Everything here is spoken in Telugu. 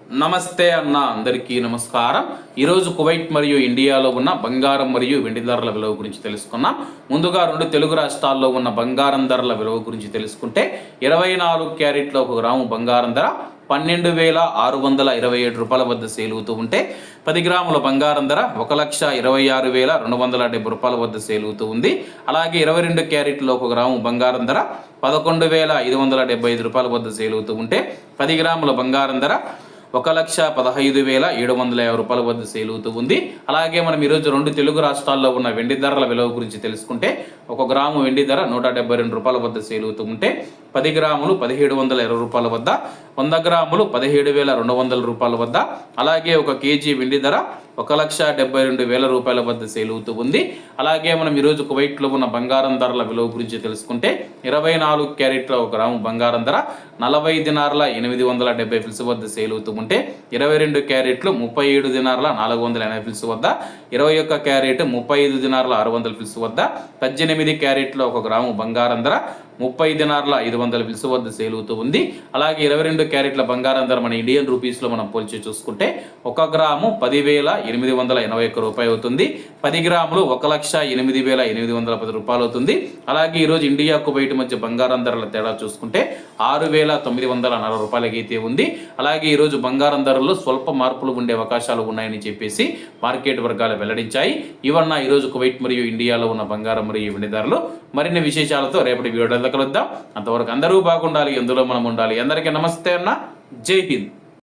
నమస్తే అన్న అందరికీ నమస్కారం. ఈరోజు కువైట్ మరియు ఇండియాలో ఉన్న బంగారం మరియు వెండి ధరల విలువ గురించి తెలుసుకున్నాం. ముందుగా రెండు తెలుగు రాష్ట్రాల్లో ఉన్న బంగారం ధరల విలువ గురించి తెలుసుకుంటే 24 క్యారెట్ల 1 గ్రాము బంగారం ధర 12,627 రూపాయల వద్ద సేల్ అవుతూ ఉంటే 10 గ్రాముల బంగారం ధర 1,26,270 రూపాయల వద్ద సేల్ అవుతూ ఉంది. అలాగే 22 క్యారెట్ల 1 గ్రాము బంగారం ధర 11,575 రూపాయల వద్ద సేల్ అవుతూ ఉంటే 10 గ్రాముల బంగారం ధర 1,15,750 రూపాయల వద్ద సేల్ అవుతూ ఉంది. అలాగే మనం ఈరోజు రెండు తెలుగు రాష్ట్రాల్లో ఉన్న వెండి ధరల విలువ గురించి తెలుసుకుంటే 1 గ్రాము వెండి ధర 172 రూపాయల వద్ద సేల్ అవుతూ ఉంటే 10 గ్రాములు 1,720 రూపాయల వద్ద, 100 గ్రాములు 17,200 రూపాయల వద్ద, అలాగే 1 కేజీ వెండి ధర 1,72,000 రూపాయల వద్ద సేల్ అవుతూ ఉంది. అలాగే మనం ఈరోజు కువైట్లో ఉన్న బంగారం ధరల విలువ గురించి తెలుసుకుంటే 24 క్యారెట్ల 1 గ్రాము బంగారం ధర 40 దినార్ల 870 ఫిల్స్ వద్ద సేల్ అవుతూ ఉంటే 22 క్యారెట్లు 37 దినార్ల 480 ఫిల్స్ వద్ద, 21 క్యారెట్ 35 దినార్ల 600 ఫిల్స్ వద్ద, 18 క్యారెట్ల 1 గ్రాము బంగారం ధర 30 దినార్ల 500 ఫిల్స్ వద్ద సేల్ అవుతూ ఉంది. అలాగే 22 క్యారెట్ల బంగారం ధర మన ఇండియన్ రూపీస్లో మనం పోల్చి చూసుకుంటే 1 గ్రాము 10,881 రూపాయలు అవుతుంది. 10 గ్రాములు 1,08,810 రూపాయలు అవుతుంది. అలాగే ఈరోజు ఇండియా కువైట్ మధ్య బంగారం ధరల తేడా చూసుకుంటే 6,940 రూపాయలకి అయితే ఉంది. అలాగే ఈరోజు బంగారం ధరల్లో స్వల్ప మార్పులు ఉండే అవకాశాలు ఉన్నాయని చెప్పేసి మార్కెట్ వర్గాలు వెల్లడించాయి. ఇవన్న ఈరోజు కువైట్ మరియు ఇండియాలో ఉన్న బంగారం మరియు వెండి ధరలు. మరిన్ని విశేషాలతో రేపటి వీడియోలో కలుద్దాం. అంతవరకు అందరూ బాగుండాలి, ఎందులో మనం ఉండాలి. అందరికీ నమస్తే అన్న, జై హింద్.